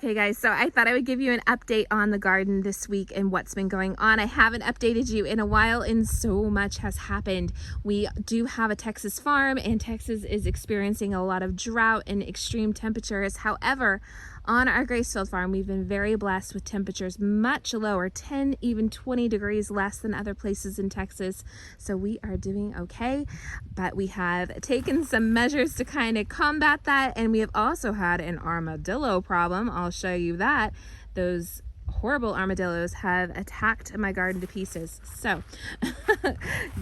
Okay guys, so I thought I would give you an update on the garden this week and what's been going on. I haven't updated you in a while and so much has happened. We do have a Texas farm and Texas is experiencing a lot of drought and extreme temperatures. However, on our Gracefield farm, we've been very blessed with temperatures much lower, 10, even 20 degrees less than other places in Texas. So we are doing okay, but we have taken some measures to kind of combat that. And we have also had an armadillo problem. I'll show you that. Those horrible armadillos have attacked my garden to pieces. So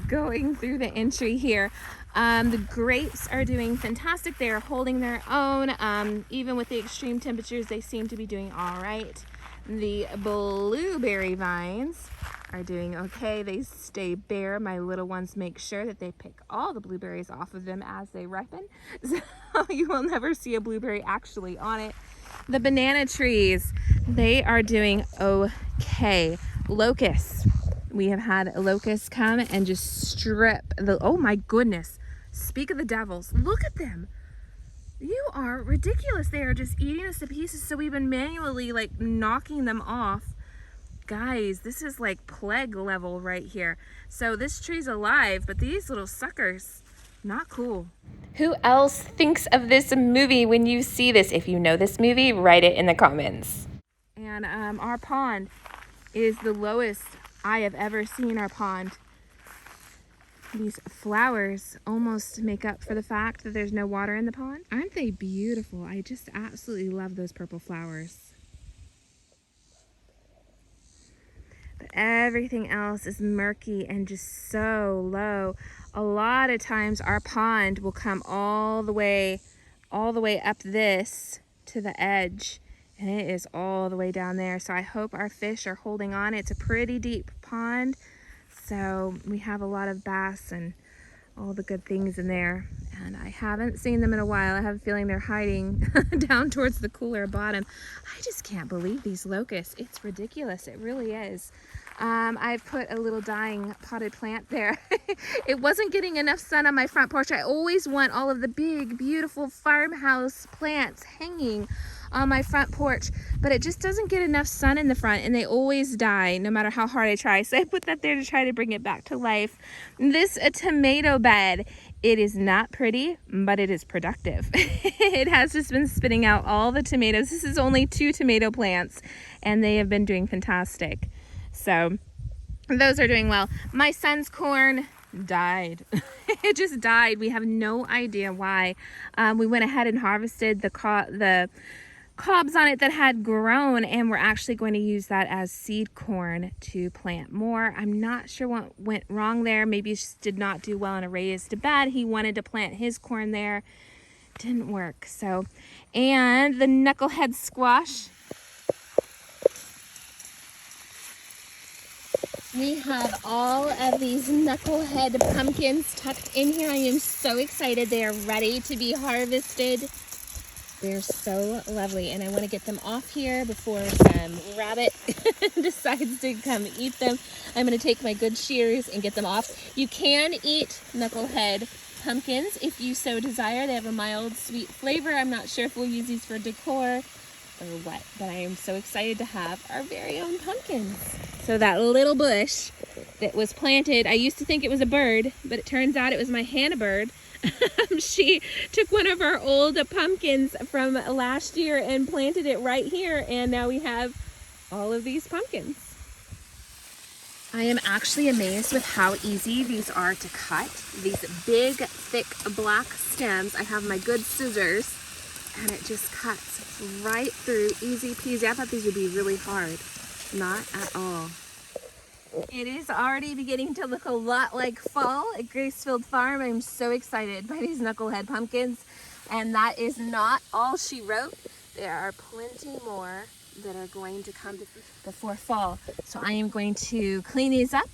going through the entry here, the grapes are doing fantastic. They are holding their own. Even with the extreme temperatures, they seem to be doing all right. The blueberry vines are doing okay. They stay bare. My little ones make sure that they pick all the blueberries off of them as they ripen. So you will never see a blueberry actually on it. The banana trees, they are doing okay. Locusts. We have had locusts come and just strip the, oh my goodness. Speak of the devils, look at them. You are ridiculous. They are just eating us to pieces. So we've been manually like knocking them off. Guys, this is like plague level right here. So this tree's alive, but these little suckers, not cool. Who else thinks of this movie when you see this? If you know this movie, write it in the comments. And our pond is the lowest I have ever seen our pond. These flowers almost make up for the fact that there's no water in the pond. Aren't they beautiful? I just absolutely love those purple flowers. But everything else is murky and just so low. A lot of times our pond will come all the way up this to the edge, and it is all the way down there. So I hope our fish are holding on. It's a pretty deep pond, so we have a lot of bass and all the good things in there. And I haven't seen them in a while. I have a feeling they're hiding down towards the cooler bottom. I just can't believe these locusts. It's ridiculous. It really is. I've put a little dying potted plant there. It wasn't getting enough sun on my front porch. I always want all of the big, beautiful farmhouse plants hanging on my front porch, but it just doesn't get enough sun in the front and they always die no matter how hard I try. So I put that there to try to bring it back to life. This a tomato bed. It is not pretty, but it is productive. It has just been spitting out all the tomatoes. This is only 2 tomato plants and they have been doing fantastic. So those are doing well. My son's corn died. It just died. We have no idea why. We went ahead and harvested the cobs on it that had grown, and we're actually going to use that as seed corn to plant more. I'm not sure what went wrong there. Maybe it just did not do well in a raised bed. He wanted to plant his corn there. Didn't work. So, and the Knucklehead Squash. We have all of these Knucklehead Pumpkins tucked in here. I am so excited. They are ready to be harvested. They're so lovely, and I want to get them off here before some rabbit decides to come eat them. I'm going to take my good shears and get them off. You can eat Knucklehead Pumpkins if you so desire. They have a mild, sweet flavor. I'm not sure if we'll use these for decor or what, but I am so excited to have our very own pumpkins. So that little bush that was planted, I used to think it was a bird, but it turns out it was my Hannah bird. She took one of our old pumpkins from last year and planted it right here, and now we have all of these pumpkins. I am actually amazed with how easy these are to cut. These big, thick, black stems. I have my good scissors, and it just cuts right through, easy peasy. I thought these would be really hard. Not at all. It is already beginning to look a lot like fall at Gracefield Farm. I'm so excited by these Knucklehead pumpkins. And that is not all she wrote. There are plenty more that are going to come before fall. So I am going to clean these up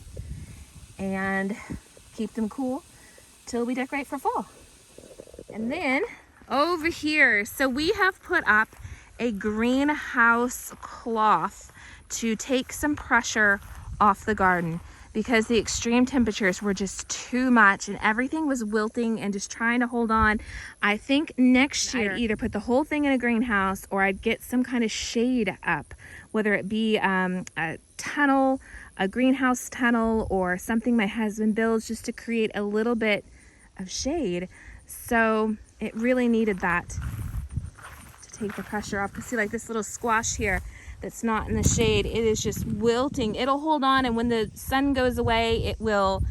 and keep them cool till we decorate for fall. And then over here, so we have put up a greenhouse cloth to take some pressure off the garden. because the extreme temperatures were just too much and everything was wilting and just trying to hold on. I think next year I'd either put the whole thing in a greenhouse or I'd get some kind of shade up, whether it be a tunnel, a greenhouse tunnel, or something my husband builds just to create a little bit of shade. So it really needed that to take the pressure off. Because see, like this little squash here that's not in the shade, it is just wilting. It'll hold on, and when the sun goes away, it will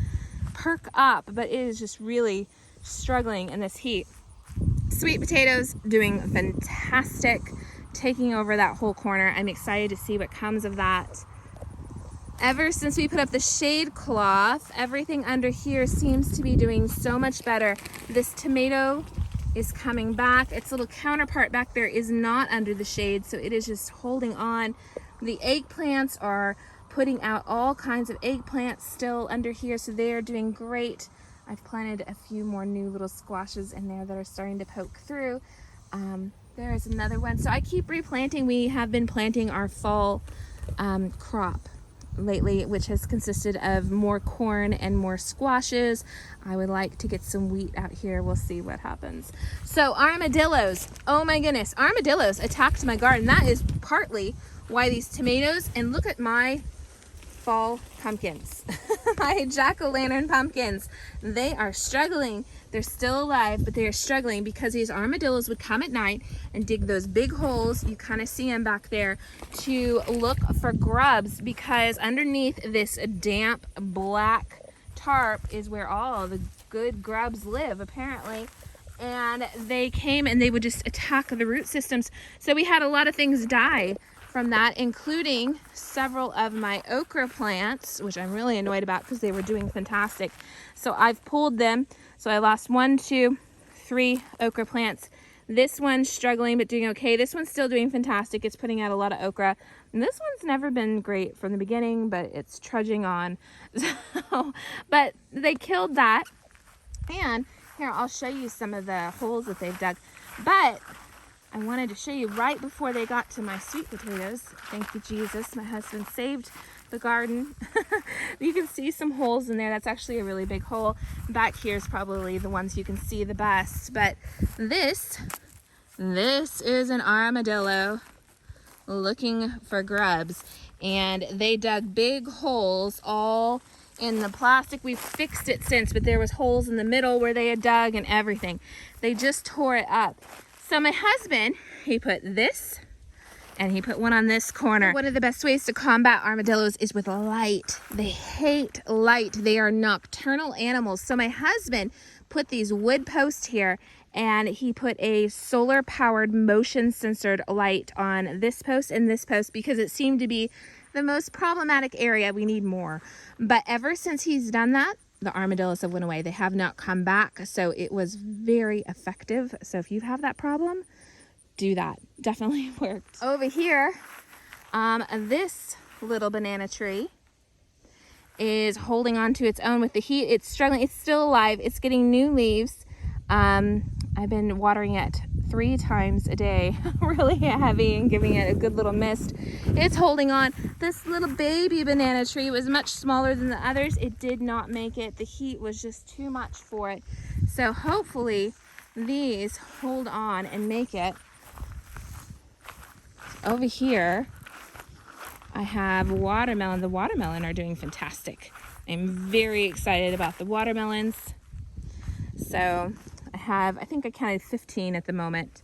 perk up, but it is just really struggling in this heat. Sweet potatoes doing fantastic, taking over that whole corner. I'm excited to see what comes of that. Ever since we put up the shade cloth, everything under here seems to be doing so much better. This tomato is coming back. Its little counterpart back there is not under the shade, so it is just holding on. The eggplants are putting out all kinds of eggplants still under here, so they are doing great. I've planted a few more new little squashes in there that are starting to poke through. There is another one. So I keep replanting. We have been planting our fall crop lately, which has consisted of more corn and more squashes. I would like to get some wheat out here. We'll see what happens. So armadillos, oh my goodness, armadillos attacked my garden. That is partly why these tomatoes, and look at my fall pumpkins, my jack-o'-lantern pumpkins, they are struggling. They're still alive, but they are struggling because these armadillos would come at night and dig those big holes. You kind of see them back there to look for grubs, because underneath this damp black tarp is where all the good grubs live, apparently. And they came and they would just attack the root systems. So we had a lot of things die from that, including several of my okra plants, which I'm really annoyed about because they were doing fantastic. So I've pulled them. So I lost 1, 2, 3 okra plants. This one's struggling but doing okay. This one's still doing fantastic. It's putting out a lot of okra. And this one's never been great from the beginning, but it's trudging on. So, but they killed that. And here, I'll show you some of the holes that they've dug. But I wanted to show you right before they got to my sweet potatoes. Thank you, Jesus. My husband saved the garden. You can see some holes in there. That's actually a really big hole. Back here is probably the ones you can see the best. But this is an armadillo looking for grubs. And they dug big holes all in the plastic. We've fixed it since, but there was holes in the middle where they had dug and everything. They just tore it up. So my husband, he put this, and he put one on this corner. One of the best ways to combat armadillos is with light. They hate light. They are nocturnal animals. So my husband put these wood posts here, and he put a solar powered motion censored light on this post and this post, because it seemed to be the most problematic area. We need more. But ever since he's done that, the armadillos have went away. They have not come back. So it was very effective. So if you have that problem, do that. Definitely worked. Over here, this little banana tree is holding on to its own with the heat. It's struggling. It's still alive. It's getting new leaves. I've been watering it 3 times a day, really heavy, and giving it a good little mist. It's holding on. This little baby banana tree was much smaller than the others. It did not make it. The heat was just too much for it. So hopefully these hold on and make it. Over here, I have watermelon. The watermelon are doing fantastic. I'm very excited about the watermelons. So I think I counted 15 at the moment,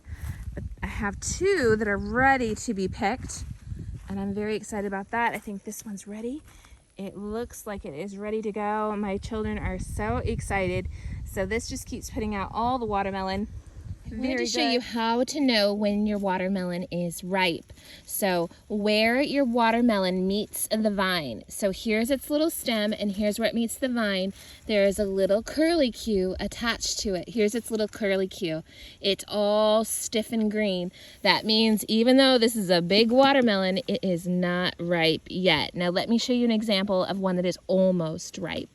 but I have 2 that are ready to be picked, and I'm very excited about that. I think this one's ready. It looks like it is ready to go. My children are so excited. So this just keeps putting out all the watermelon. I'm going to show you how to know when your watermelon is ripe. So where your watermelon meets the vine. So here's its little stem, and here's where it meets the vine. There is a little curlicue attached to it. Here's its little curlicue. It's all stiff and green. That means even though this is a big watermelon, it is not ripe yet. Now let me show you an example of one that is almost ripe.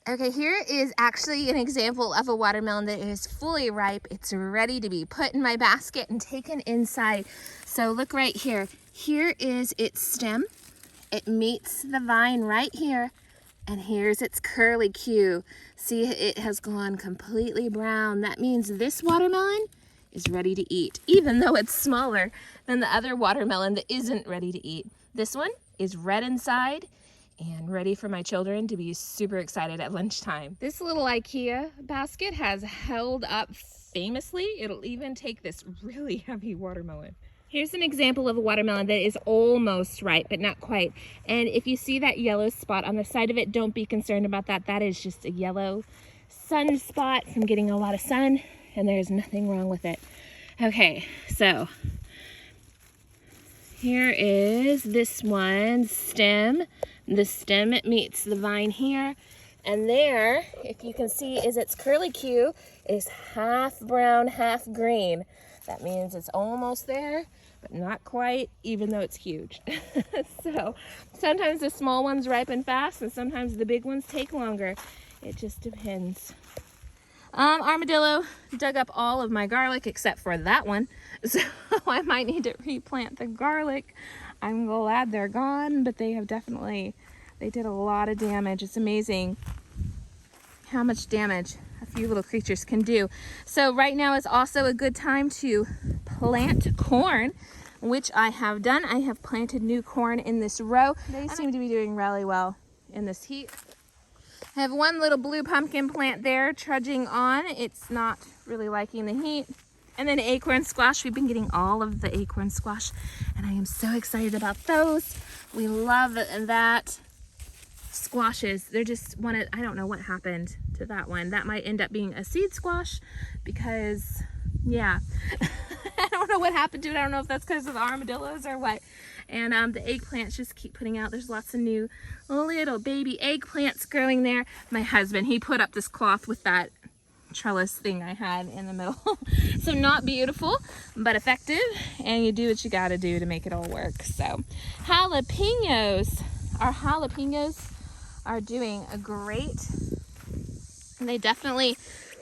Okay, here is actually an example of a watermelon that is fully ripe. It's ready to be put in my basket and taken inside. So look right here. Here is its stem, it meets the vine right here. And here's its curly Q. See, it has gone completely brown. That means this watermelon is ready to eat, even though it's smaller than the other watermelon that isn't ready to eat. This one is red inside and ready for my children to be super excited at lunchtime. This little IKEA basket has held up famously. It'll even take this really heavy watermelon. Here's an example of a watermelon that is almost ripe, but not quite. And if you see that yellow spot on the side of it, don't be concerned about that. That is just a yellow sun spot from getting a lot of sun, and there's nothing wrong with it. Okay, so here is this one's stem. The stem meets the vine here. And there, if you can see, is its curly Q is half brown, half green. That means it's almost there, but not quite, even though it's huge. So sometimes the small ones ripen fast and sometimes the big ones take longer. It just depends. Armadillo dug up all of my garlic except for that one. So I might need to replant the garlic. I'm glad they're gone, but they did a lot of damage. It's amazing how much damage a few little creatures can do. So right now is also a good time to plant corn, which I have done. I have planted new corn in this row. They seem to be doing really well in this heat. I have one little blue pumpkin plant there trudging on. It's not really liking the heat. And then acorn squash. We've been getting all of the acorn squash, and I am so excited about those. We love that. Squashes, they're just I don't know what happened to that one. That might end up being a seed squash because, yeah, I don't know what happened to it. I don't know if that's because of the armadillos or what. And the eggplants just keep putting out. There's lots of new little baby eggplants growing there. My husband, he put up this cloth with that trellis thing I had in the middle. So not beautiful, but effective. And you do what you gotta do to make it all work. So jalapenos, our jalapenos are doing a great. They definitely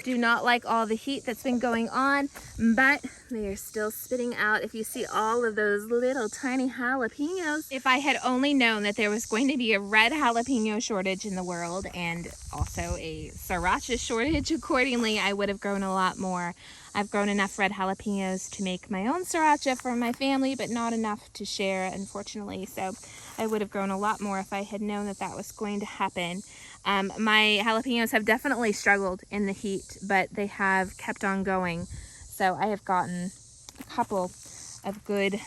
do not like all the heat that's been going on, but they are still spitting out. If you see all of those little tiny jalapenos, if I had only known that there was going to be a red jalapeno shortage in the world and also a sriracha shortage accordingly, I would have grown a lot more. I've grown enough red jalapenos to make my own sriracha for my family, but not enough to share, unfortunately. So I would have grown a lot more if I had known that that was going to happen. My jalapenos have definitely struggled in the heat, but they have kept on going. So I have gotten a couple of good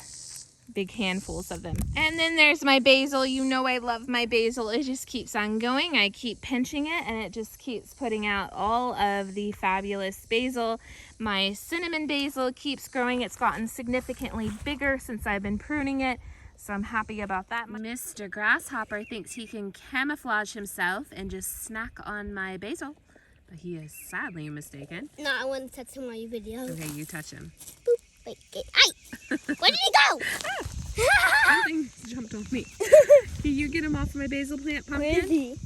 big handfuls of them. And then there's my basil. You know I love my basil. It just keeps on going. I keep pinching it and it just keeps putting out all of the fabulous basil. My cinnamon basil keeps growing. It's gotten significantly bigger since I've been pruning it. So I'm happy about that. Mr. Grasshopper thinks he can camouflage himself and just snack on my basil. But he is sadly mistaken. No, I want to touch him on your video. Okay, you touch him. Boop. Wait, where did he go? Something jumped on me. Can you get him off my basil plant, Pumpkin? Where is he?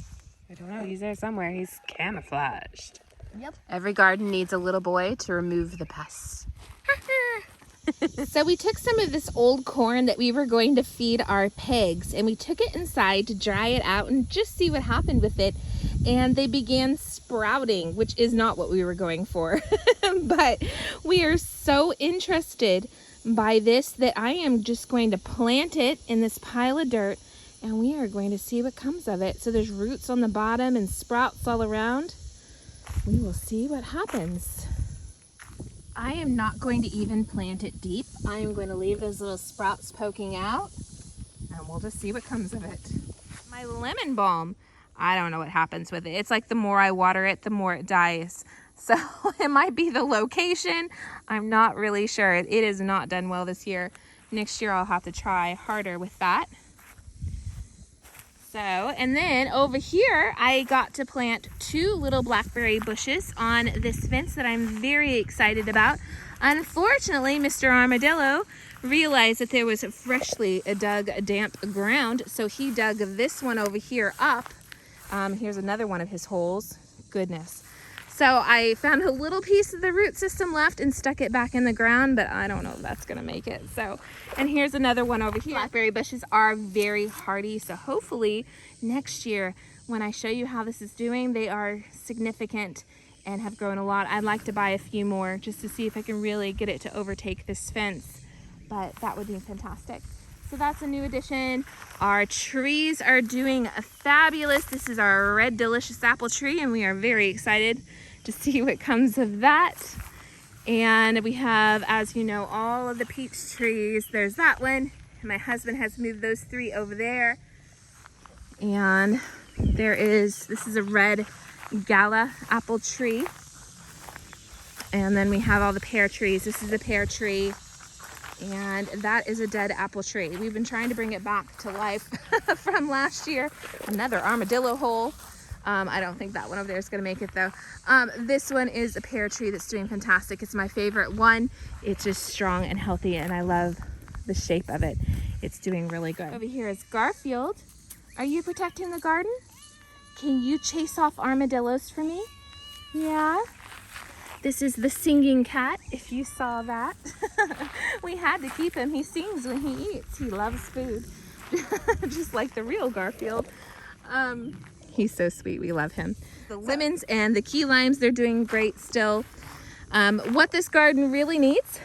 I don't know. He's there somewhere. He's camouflaged. Yep. Every garden needs a little boy to remove the pests. So we took some of this old corn that we were going to feed our pigs, and we took it inside to dry it out and just see what happened with it. And they began sprouting, which is not what we were going for. But we are so interested by this that I am just going to plant it in this pile of dirt, and we are going to see what comes of it. So there's roots on the bottom and sprouts all around. We will see what happens. I am not going to even plant it deep. I am going to leave those little sprouts poking out, and we'll just see what comes of it. My lemon balm, I don't know what happens with it. It's like the more I water it, the more it dies. So it might be the location. I'm not really sure. It has not done well this year. Next year I'll have to try harder with that. So, and then over here, I got to plant 2 little blackberry bushes on this fence that I'm very excited about. Unfortunately, Mr. Armadillo realized that there was freshly dug damp ground, so he dug this one over here up. Here's another one of his holes. Goodness. So I found a little piece of the root system left and stuck it back in the ground, but I don't know if that's gonna make it. So, and here's another one over here. Blackberry bushes are very hardy, so hopefully next year when I show you how this is doing, they are significant and have grown a lot. I'd like to buy a few more just to see if I can really get it to overtake this fence, but that would be fantastic. So that's a new addition. Our trees are doing fabulous. This is our red delicious apple tree, and we are very excited to see what comes of that. And we have, as you know, all of the peach trees. There's that one. My husband has moved those 3 over there. And this is a red gala apple tree. And then we have all the pear trees. This is a pear tree. And that is a dead apple tree. We've been trying to bring it back to life from last year. Another armadillo hole. I don't think that one over there is going to make it though. This one is a pear tree that's doing fantastic. It's my favorite one. It's just strong and healthy, and I love the shape of it. It's doing really good. Over here is Garfield. Are you protecting the garden? Can you chase off armadillos for me? Yeah. This is the singing cat, if you saw that. We had to keep him. He sings when he eats. He loves food, just like the real Garfield. He's so sweet. We love him. The lemons and the key limes, they're doing great still. What this garden really needs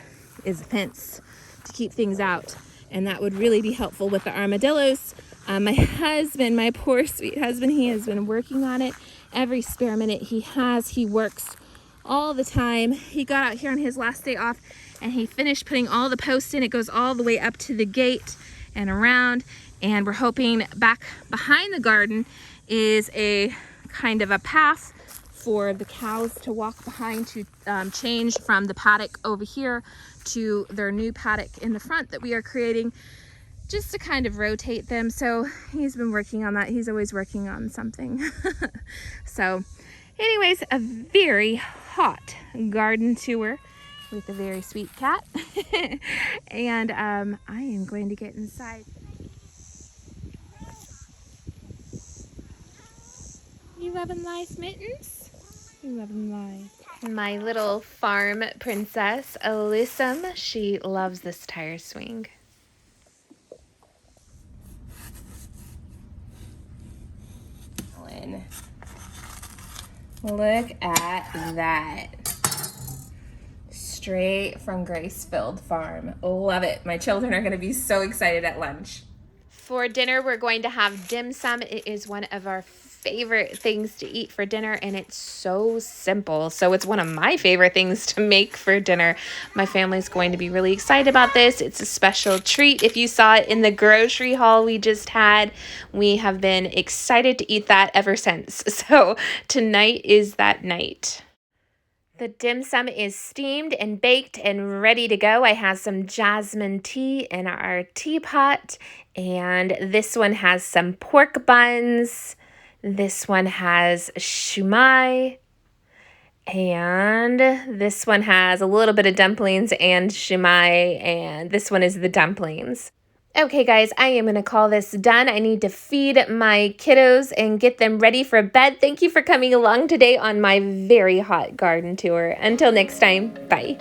is a fence to keep things out, and that would really be helpful with the armadillos. My husband, my poor sweet husband, he has been working on it every spare minute he has. He works all the time. He got out here on his last day off and he finished putting all the posts in. It goes all the way up to the gate and around, and we're hoping back behind the garden is a kind of a path for the cows to walk behind to change from the paddock over here to their new paddock in the front that we are creating, just to kind of rotate them. So he's been working on that. He's always working on something. So anyways, a very hot garden tour with a very sweet cat. And I am going to get inside. You loving life, Mittens? You loving life. My little farm princess, Alyssum, she loves this tire swing. Look at that. Straight from Gracefield Farm. Love it. My children are going to be so excited at lunch. For dinner, we're going to have dim sum. It is one of our favorite things to eat for dinner, and it's so simple. So it's one of my favorite things to make for dinner. My family's going to be really excited about this. It's a special treat. If you saw it in the grocery haul we just had, we have been excited to eat that ever since. So tonight is that night. The dim sum is steamed and baked and ready to go. I have some jasmine tea in our teapot, and this one has some pork buns. This one has shumai, and this one has a little bit of dumplings and shumai, and this one is the dumplings. Okay, guys, I am going to call this done. I need to feed my kiddos and get them ready for bed. Thank you for coming along today on my very hot garden tour. Until next time, bye.